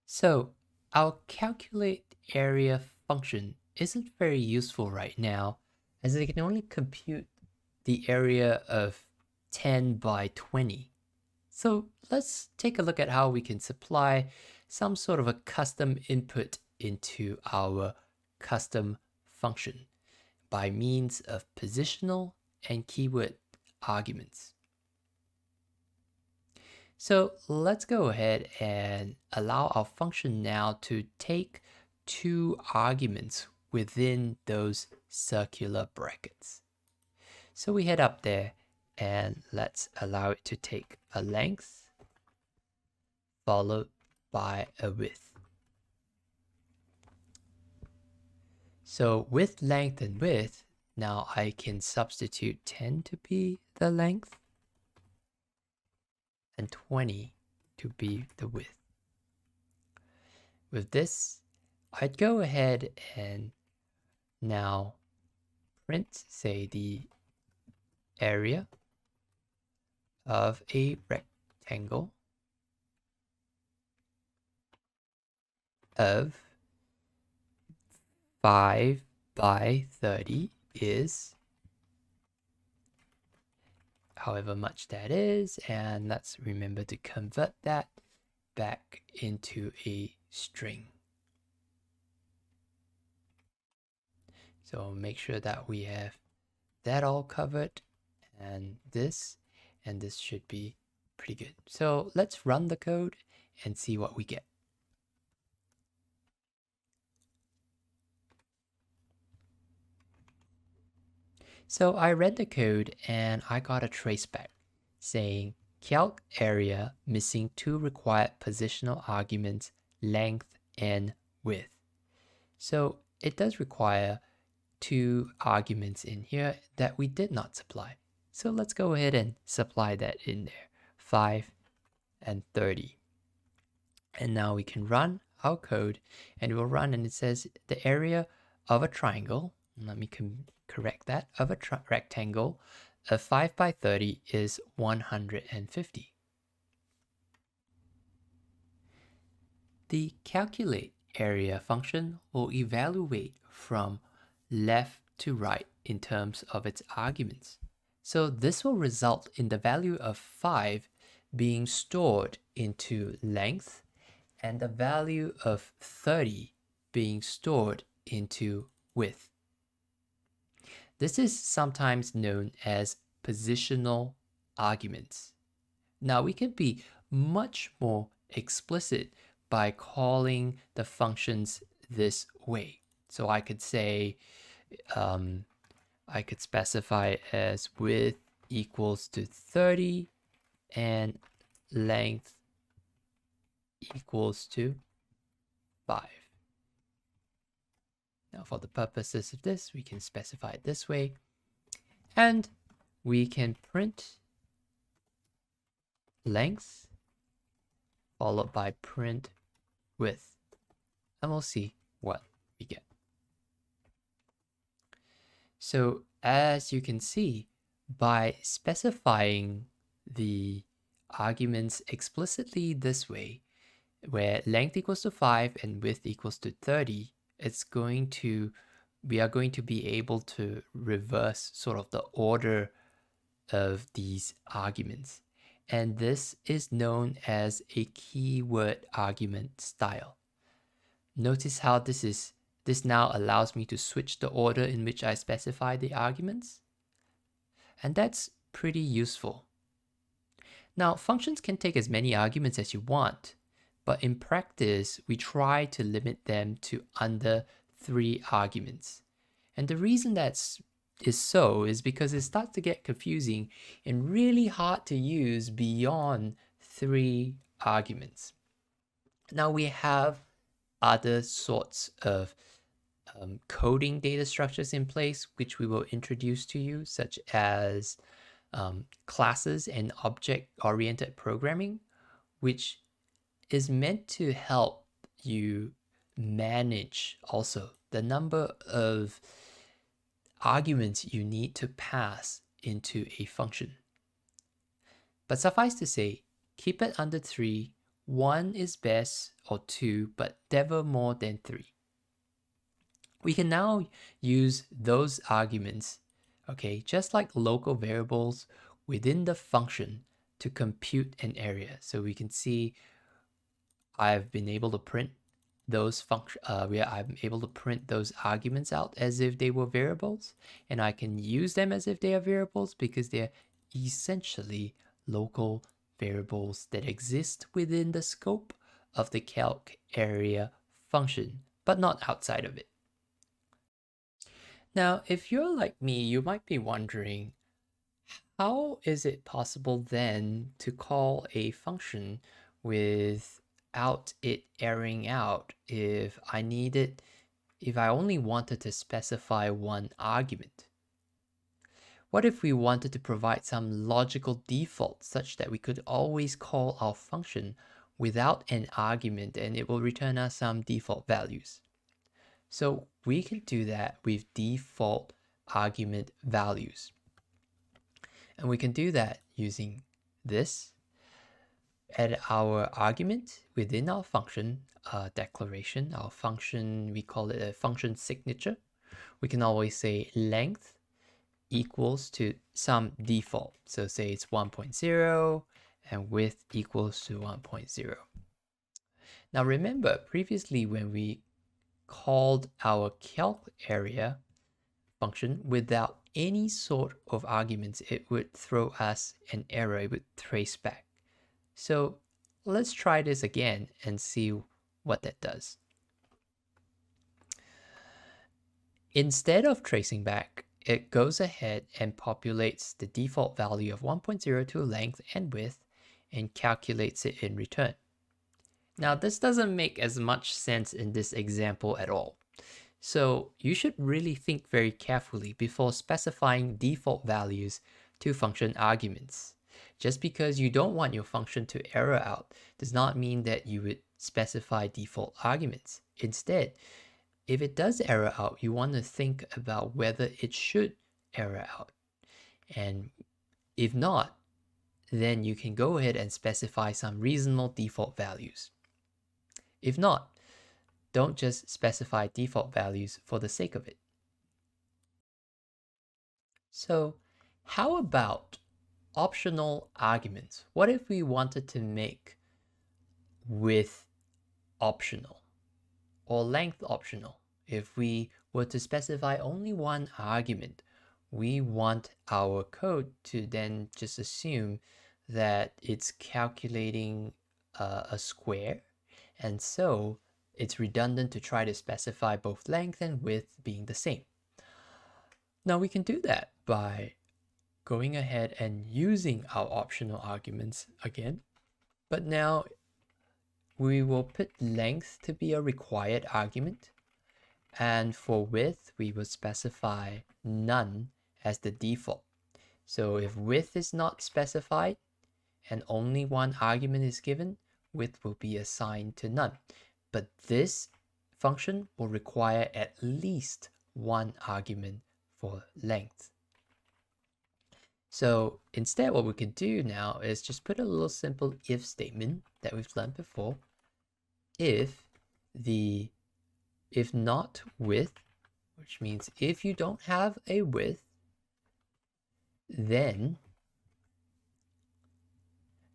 So our calculate area function isn't very useful right now, as it can only compute the area of 10 by 20. So let's take a look at how we can supply some sort of a custom input into our custom function by means of positional and keyword arguments. So let's go ahead and allow our function now to take two arguments within those circular brackets. So we head up there and let's allow it to take a length followed by a width. So with length and width, now I can substitute 10 to be the length and 20 to be the width. With this, I'd go ahead and now print, say, the area of a rectangle of 5 by 30 is however much that is, and let's remember to convert that back into a string. So make sure that we have that all covered, and this should be pretty good. So let's run the code and see what we get. So I read the code and I got a traceback saying calc area missing two required positional arguments, length and width. So it does require two arguments in here that we did not supply. So let's go ahead and supply that in there, 5 and 30. And now we can run our code and it will run, and it says the area of a triangle, let me correct that, of a rectangle of 5 by 30 is 150. The calculate area function will evaluate from left to right in terms of its arguments. So this will result in the value of 5 being stored into length and the value of 30 being stored into width. This is sometimes known as positional arguments. Now we can be much more explicit by calling the functions this way. So I could say, I could specify as width equals to 30 and length equals to 5. Now for the purposes of this, we can specify it this way, and we can print length followed by print width, and we'll see what we get. So as you can see, by specifying the arguments explicitly this way, where length equals to 5 and width equals to 30, we are going to be able to reverse sort of the order of these arguments. And this is known as a keyword argument style. Notice how this now allows me to switch the order in which I specify the arguments. And that's pretty useful. Now, functions can take as many arguments as you want, but in practice, we try to limit them to under 3 arguments. And the reason that is so is because it starts to get confusing and really hard to use beyond 3 arguments. Now we have other sorts of coding data structures in place, which we will introduce to you, such as classes and object-oriented programming, which is meant to help you manage also the number of arguments you need to pass into a function. But suffice to say, keep it under 3 1 is best or 2, but never more than 3. We can now use those arguments, okay, just like local variables within the function to compute an area. So we can see I've been able to print those I'm able to print those arguments out as if they were variables, and I can use them as if they are variables because they're essentially local variables that exist within the scope of the calc area function, but not outside of it. Now, if you're like me, you might be wondering, how is it possible then to call a function without it erroring out if I only wanted to specify one argument? What if we wanted to provide some logical default such that we could always call our function without an argument and it will return us some default values? So we can do that with default argument values. And we can do that using this. Add our argument within our function declaration, our function, we call it a function signature. We can always say length equals to some default. So say it's 1.0 and width equals to 1.0. Now remember, previously when we called our calc area function without any sort of arguments, it would throw us an error, it would trace back. So let's try this again and see what that does. Instead of tracing back, it goes ahead and populates the default value of 1.02 length and width and calculates it in return. Now this doesn't make as much sense in this example at all. So you should really think very carefully before specifying default values to function arguments. Just because you don't want your function to error out does not mean that you would specify default arguments. Instead, if it does error out, you want to think about whether it should error out. And if not, then you can go ahead and specify some reasonable default values. If not, don't just specify default values for the sake of it. So how about optional arguments? What if we wanted to make width optional or length optional? If we were to specify only one argument, we want our code to then just assume that it's calculating a square, and so it's redundant to try to specify both length and width being the same. Now we can do that by going ahead and using our optional arguments again, but now we will put length to be a required argument, and for width we will specify none as the default. So if width is not specified and only one argument is given, width will be assigned to none. But this function will require at least one argument for length. So instead, what we can do now is just put a little simple if statement that we've learned before. If not width, which means if you don't have a width, then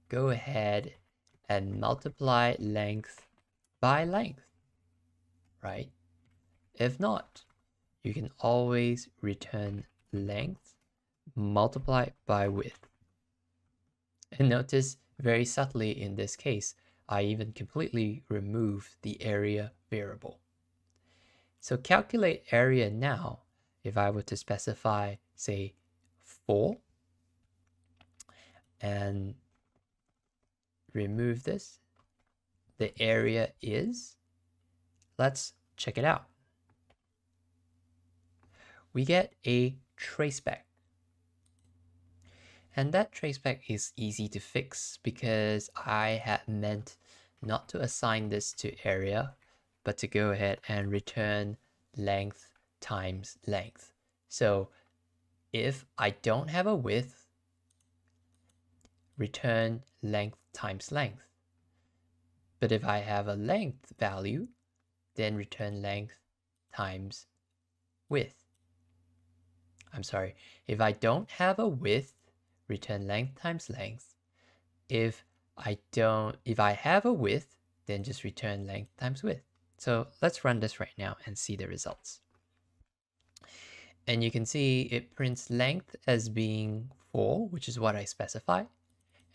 go ahead and multiply length by length, right? If not, you can always return length multiplied by width. And notice very subtly in this case, I even completely remove the area variable. So calculate area now. If I were to specify, say, 4 and remove this, the area is, let's check it out. We get a traceback. And that traceback is easy to fix because I had meant not to assign this to area, but to go ahead and return length times length. So if I don't have a width, return length times length. But if I have a length value, then return length times width. I'm sorry, if I don't have a width, return length times length. If I have a width, then just return length times width. So let's run this right now and see the results. And you can see it prints length as being 4, which is what I specify.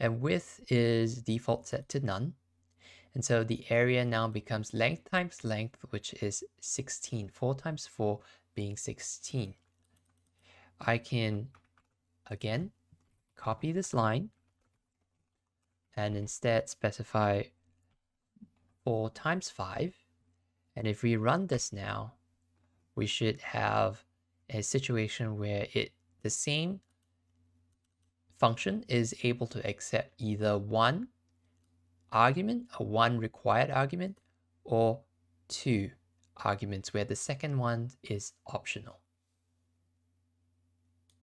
And width is default set to none. And so the area now becomes length times length, which is 16. 4 times 4 being 16. I can, again, copy this line and instead specify 4 times 5. And if we run this now, we should have a situation where the same function is able to accept either one argument, one required argument, or 2 arguments where the second one is optional.